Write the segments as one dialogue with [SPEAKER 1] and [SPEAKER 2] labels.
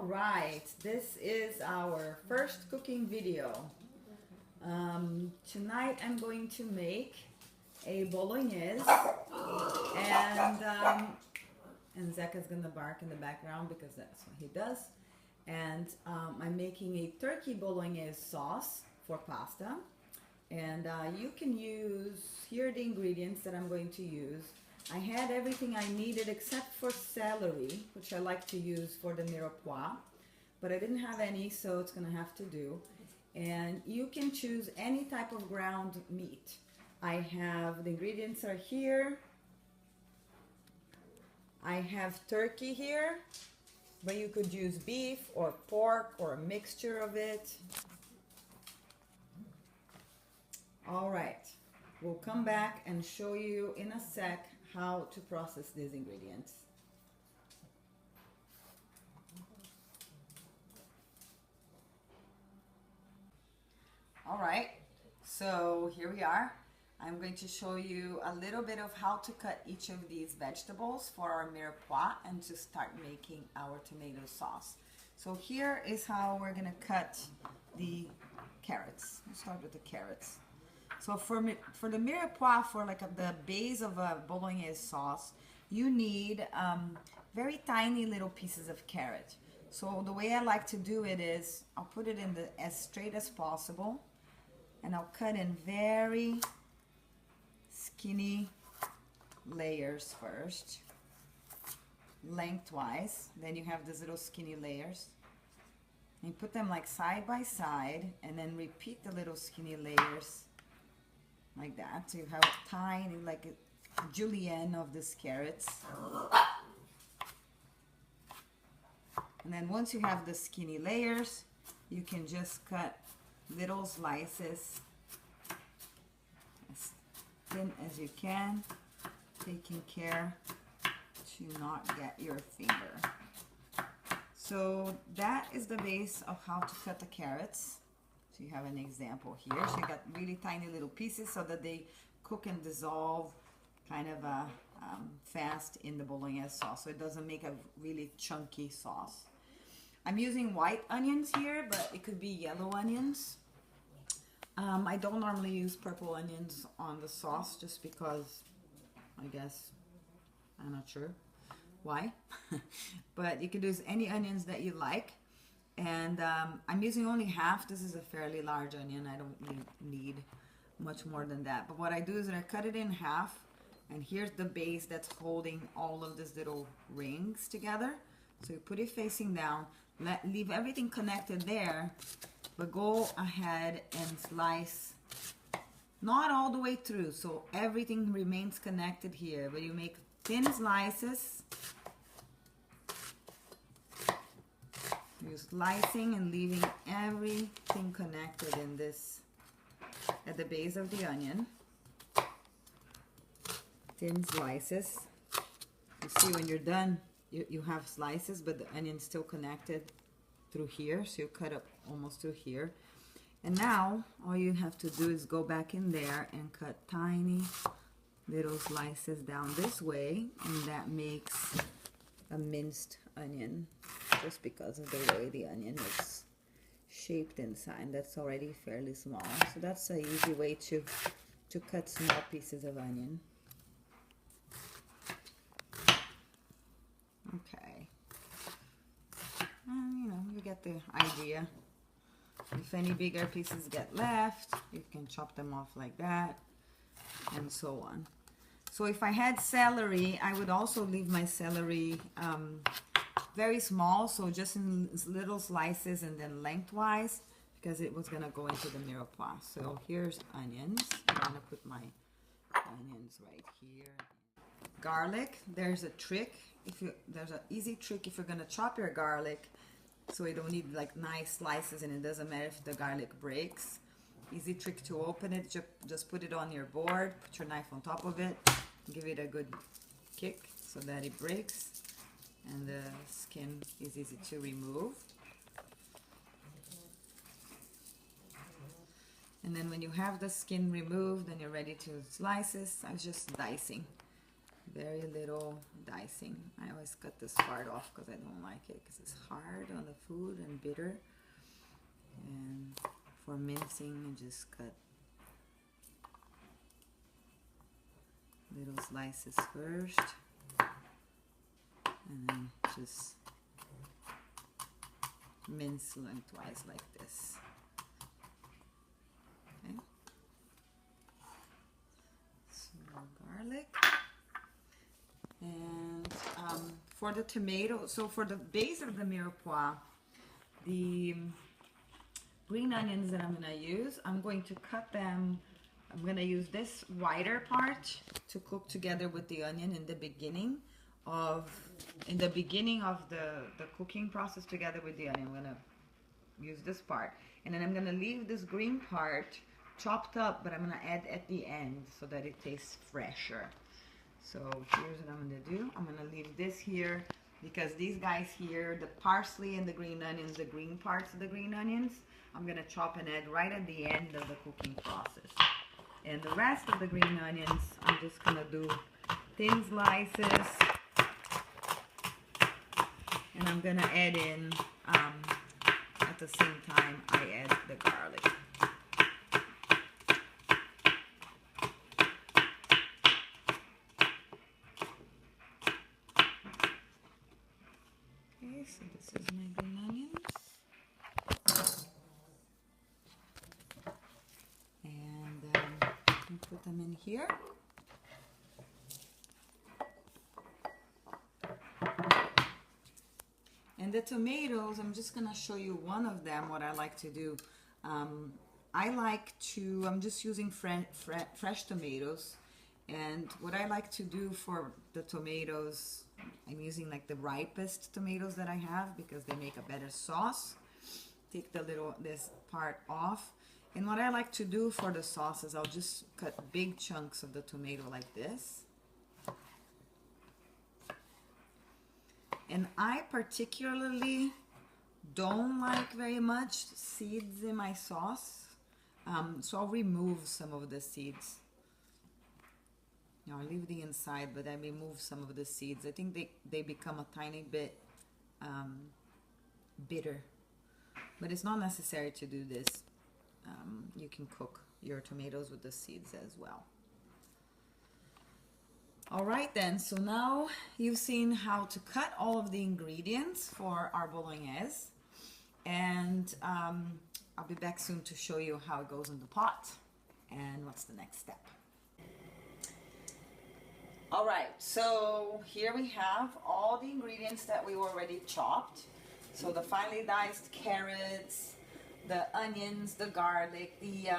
[SPEAKER 1] right, this is our first cooking video. Tonight I'm going to make a Bolognese, and Zach is gonna bark in the background because that's what he does. And I'm making a turkey Bolognese sauce for pasta. And you can use, here are the ingredients that I'm going to use. I had everything I needed except for celery, which I like to use for the mirepoix, but I didn't have any, so it's gonna have to do. And you can choose any type of ground meat. I have, the ingredients are here. I have turkey here, but you could use beef or pork or a mixture of it. All right, we'll come back and show you in a sec how to process these ingredients. All right, so here we are. I'm going to show you a little bit of how to cut each of these vegetables for our mirepoix and to start making our tomato sauce. So here is how we're gonna cut the carrots. We'll start with the carrots. So for the mirepoix, for like the base of a Bolognese sauce, you need very tiny little pieces of carrot. So the way I like to do it is I'll put it in as straight as possible, and I'll cut in very skinny layers first, lengthwise. Then you have these little skinny layers, and you put them like side by side, and then repeat the little skinny layers like that. So you have a tiny, like a julienne of these carrots. And then once you have the skinny layers, you can just cut little slices as thin as you can, taking care to not get your finger. So that is the base of how to cut the carrots. So you have an example here. So you got really tiny little pieces so that they cook and dissolve kind of fast in the Bolognese sauce, so it doesn't make a really chunky sauce. I'm using white onions here, but it could be yellow onions. I don't normally use purple onions on the sauce just because, I guess, I'm not sure why. But you can use any onions that you like. And I'm using only half. This is a fairly large onion. I don't need much more than that. But what I do is I cut it in half, and here's the base that's holding all of these little rings together. So you put it facing down, leave everything connected there, but go ahead and slice, not all the way through, so everything remains connected here, but you make thin slices. You're slicing and leaving everything connected in this, at the base of the onion. Thin slices. You see when you're done, you have slices, but the onion's still connected through here, so you cut up almost through here. And now all you have to do is go back in there and cut tiny little slices down this way, and that makes a minced onion, just because of the way the onion is shaped inside. That's already fairly small, so that's an easy way to cut small pieces of onion. Okay, and you get the idea. If any bigger pieces get left, you can chop them off like that, and so on. So if I had celery, I would also leave my celery very small, so just in little slices and then lengthwise, because it was gonna go into the mirepoix. So here's onions. I'm gonna put my onions right here. Garlic, there's a trick. There's an easy trick if you're gonna chop your garlic, so you don't need like nice slices, and it doesn't matter if the garlic breaks. Easy trick to open it, just put it on your board, put your knife on top of it, give it a good kick so that it breaks, and the skin is easy to remove. And then when you have the skin removed and you're ready to slice it, I'm just dicing very little dicing. I always cut this part off because I don't like it because it's hard on the food and bitter. And for mincing, I just cut little slices first and then just mince lengthwise like this. Okay. Some garlic. And for the tomato, so for the base of the mirepoix, the green onions that I'm going to use, I'm going to cut them. I'm going to use this wider part to cook together with the onion in the beginning of the cooking process together with the onion. I'm going to use this part, and then I'm going to leave this green part chopped up, but I'm going to add at the end so that it tastes fresher. So here's what I'm going to do. I'm going to leave this here because these guys here, the parsley and the green onions, the green parts of the green onions, I'm going to chop and add right at the end of the cooking process. And the rest of the green onions, I'm just going to do thin slices. And I'm going to add in, at the same time, I add the garlic. Okay, so this is my green onions. And put them in here. And the tomatoes, I'm just going to show you one of them, what I like to do. I'm just using fresh tomatoes. And what I like to do for the tomatoes, I'm using like the ripest tomatoes that I have because they make a better sauce. Take this part off. And what I like to do for the sauce is I'll just cut big chunks of the tomato like this. And I particularly don't like very much seeds in my sauce. So I'll remove some of the seeds. I'll leave the inside, but I remove some of the seeds. I think they become a tiny bit bitter. But it's not necessary to do this. You can cook your tomatoes with the seeds as well. Alright then, so now you've seen how to cut all of the ingredients for our bolognese. And I'll be back soon to show you how it goes in the pot and what's the next step. Alright, so here we have all the ingredients that we already chopped. So the finely diced carrots, the onions, the garlic, the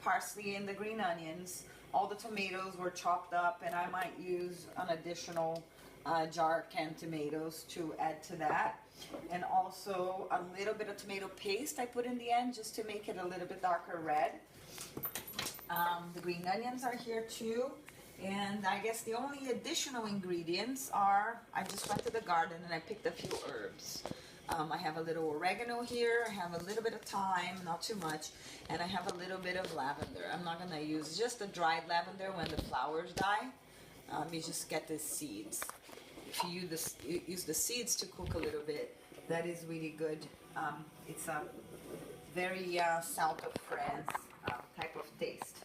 [SPEAKER 1] parsley and the green onions. All the tomatoes were chopped up, and I might use an additional jar of canned tomatoes to add to that. And also a little bit of tomato paste I put in the end just to make it a little bit darker red. The green onions are here too. And I guess the only additional ingredients are, I just went to the garden and I picked a few herbs. I have a little oregano here, I have a little bit of thyme, not too much, and I have a little bit of lavender. I'm not going to use just the dried lavender when the flowers die. You just get the seeds. If you use the seeds to cook a little bit, that is really good. It's a very south of France type of taste.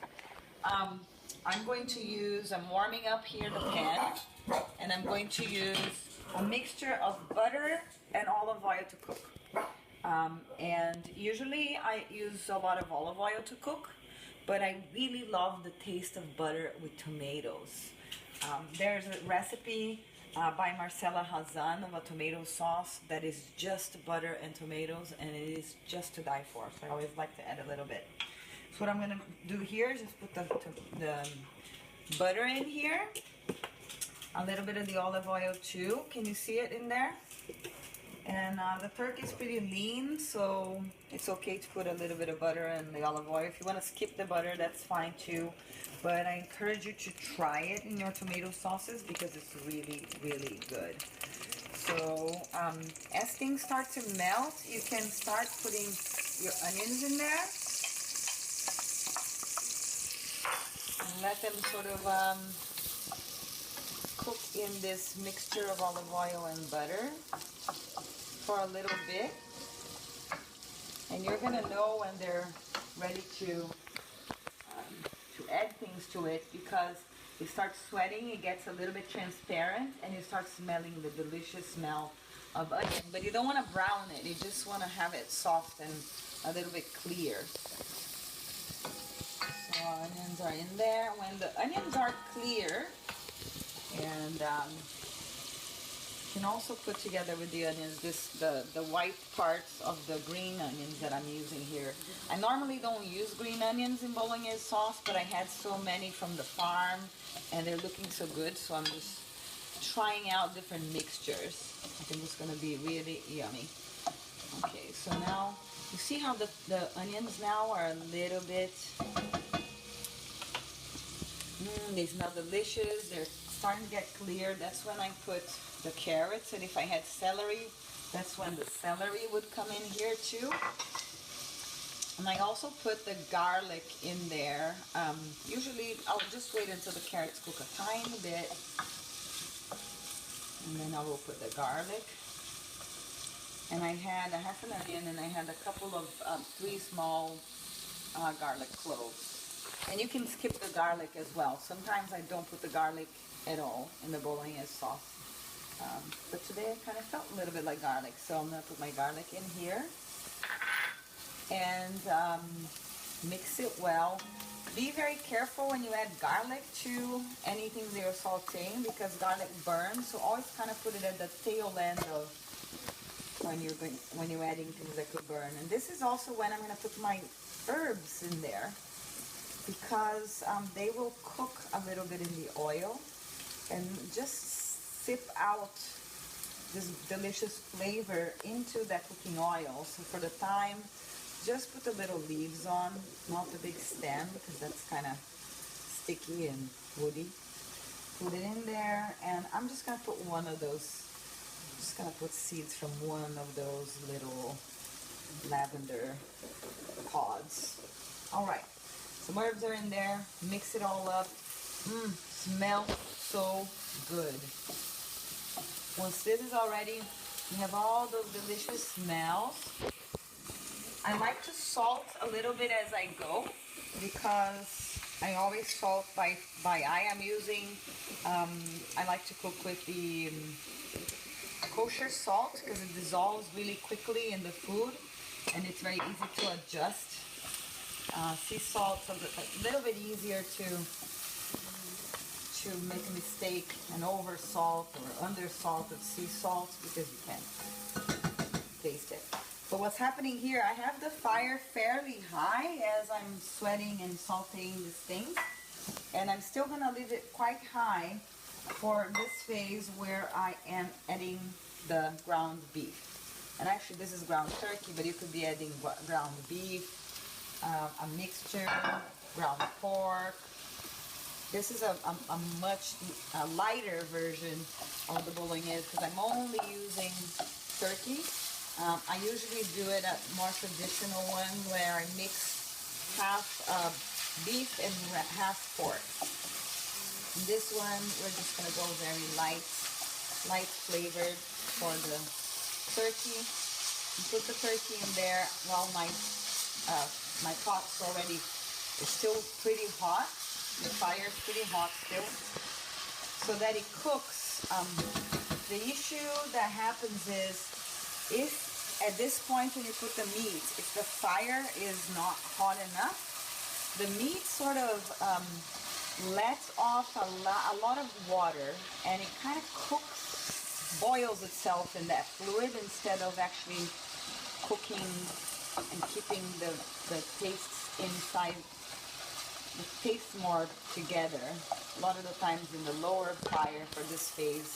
[SPEAKER 1] I'm going to use, I'm warming up here the pan, and I'm going to use a mixture of butter and olive oil to cook. And usually I use a lot of olive oil to cook, but I really love the taste of butter with tomatoes. There's a recipe by Marcella Hazan of a tomato sauce that is just butter and tomatoes, and it is just to die for. So I always like to add a little bit. So what I'm going to do here is just put the butter in here, a little bit of the olive oil too. Can you see it in there? And the turkey is pretty lean, so it's okay to put a little bit of butter and the olive oil. If you want to skip the butter, that's fine too. But I encourage you to try it in your tomato sauces because it's really, really good. So as things start to melt, you can start putting your onions in there. And let them sort of cook in this mixture of olive oil and butter for a little bit. And you're gonna know when they're ready to add things to it, because it starts sweating, it gets a little bit transparent, and you start smelling the delicious smell of onion. But you don't want to brown it, you just want to have it soft and a little bit clear. So our onions are in there. When the onions are clear, and you can also put together with the onions the white parts of the green onions that I'm using here. I normally don't use green onions in Bolognese sauce, but I had so many from the farm and they're looking so good, so I'm just trying out different mixtures. I think it's going to be really yummy. Okay, so now you see how the onions now are a little bit, they smell delicious, they're starting to get clear. That's when I put the carrots, and if I had celery, that's when the celery would come in here too. And I also put the garlic in there. Usually I'll just wait until the carrots cook a tiny bit, and then I will put the garlic. And I had a half an onion, and I had a couple of 3 small garlic cloves. And you can skip the garlic as well. Sometimes I don't put the garlic at all in the Bolognese sauce. But today I kind of felt a little bit like garlic, so I'm going to put my garlic in here and mix it well. Be very careful when you add garlic to anything that you're sauteing, because garlic burns, so always kind of put it at the tail end of when you're adding things that could burn. And this is also when I'm going to put my herbs in there, because they will cook a little bit in the oil and just sip out this delicious flavor into that cooking oil. So for the thyme, just put the little leaves on, not the big stem, because that's kind of sticky and woody. Put it in there, and I'm just going to put one of those, just going to put seeds from one of those little lavender pods. All right, some herbs are in there, mix it all up. Smells so good. Once this is all ready, you have all those delicious smells. I like to salt a little bit as I go, because I always salt by eye. I'm using, I like to cook with the kosher salt, because it dissolves really quickly in the food and it's very easy to adjust. Sea salt's a little bit easier to make a mistake and over salt or under salt with sea salt, because you can taste it. But what's happening here, I have the fire fairly high as I'm sweating and sauteing these things, and I'm still going to leave it quite high for this phase where I am adding the ground beef. And actually this is ground turkey, but you could be adding ground beef, a mixture, ground pork. This is a much lighter version of the Bolognese, because I'm only using turkey. I usually do it a more traditional one where I mix half beef and half pork. This one, we're just going to go very light flavored for the turkey. You put the turkey in there while my pot's already, it's still pretty hot. The fire is pretty hot still, so that it cooks. The issue that happens is, if at this point when you put the meat, if the fire is not hot enough, the meat sort of lets off a lot of water, and it kind of boils itself in that fluid, instead of actually cooking and keeping the tastes inside. It tastes more together. A lot of the times in the lower fire for this phase,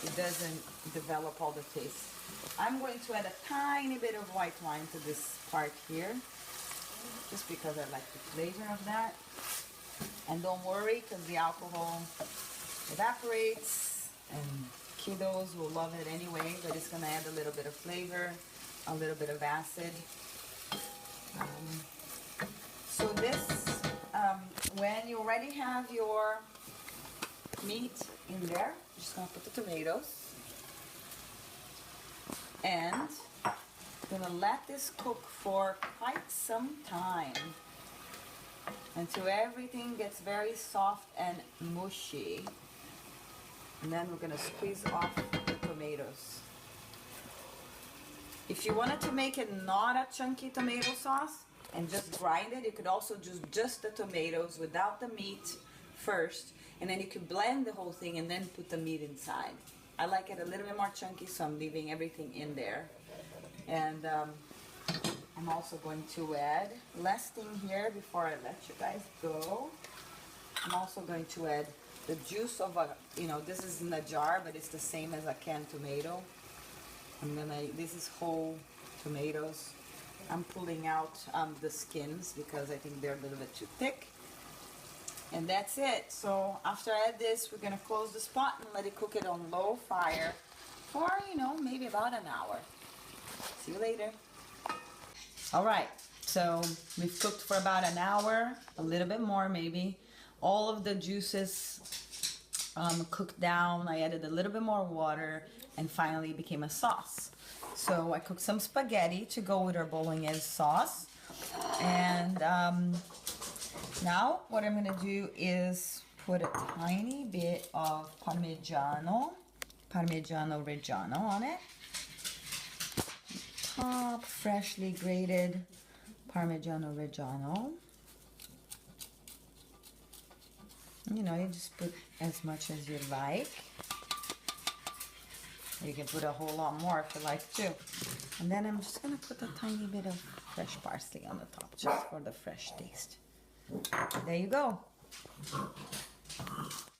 [SPEAKER 1] it doesn't develop all the taste. I'm going to add a tiny bit of white wine to this part here, just because I like the flavor of that. And don't worry, because the alcohol evaporates, and kiddos will love it anyway, but it's going to add a little bit of flavor, a little bit of acid. So this, when you already have your meat in there. Just gonna put the tomatoes. And gonna let this cook for quite some time until everything gets very soft and mushy. And then we're gonna squeeze off the tomatoes. If you wanted to make it not a chunky tomato sauce and just grind it, you could also do just the tomatoes without the meat first, and then you could blend the whole thing and then put the meat inside. I like it a little bit more chunky, so I'm leaving everything in there. And I'm also going to add, last thing here before I let you guys go, I'm also going to add the juice of a, this is in a jar, but it's the same as a canned tomato. This is whole tomatoes. I'm pulling out the skins because I think they're a little bit too thick. And that's it. So after I add this, we're gonna close this pot and let it cook it on low fire for, maybe about an hour. See you later. All right, so we've cooked for about an hour, a little bit more maybe. All of the juices cooked down. I added a little bit more water and finally it became a sauce. So I cooked some spaghetti to go with our Bolognese sauce. And now what I'm gonna do is put a tiny bit of Parmigiano Reggiano on it. Top freshly grated Parmigiano Reggiano. You just put as much as you like. You can put a whole lot more if you like to. And then I'm just gonna put a tiny bit of fresh parsley on the top just for the fresh taste. There you go.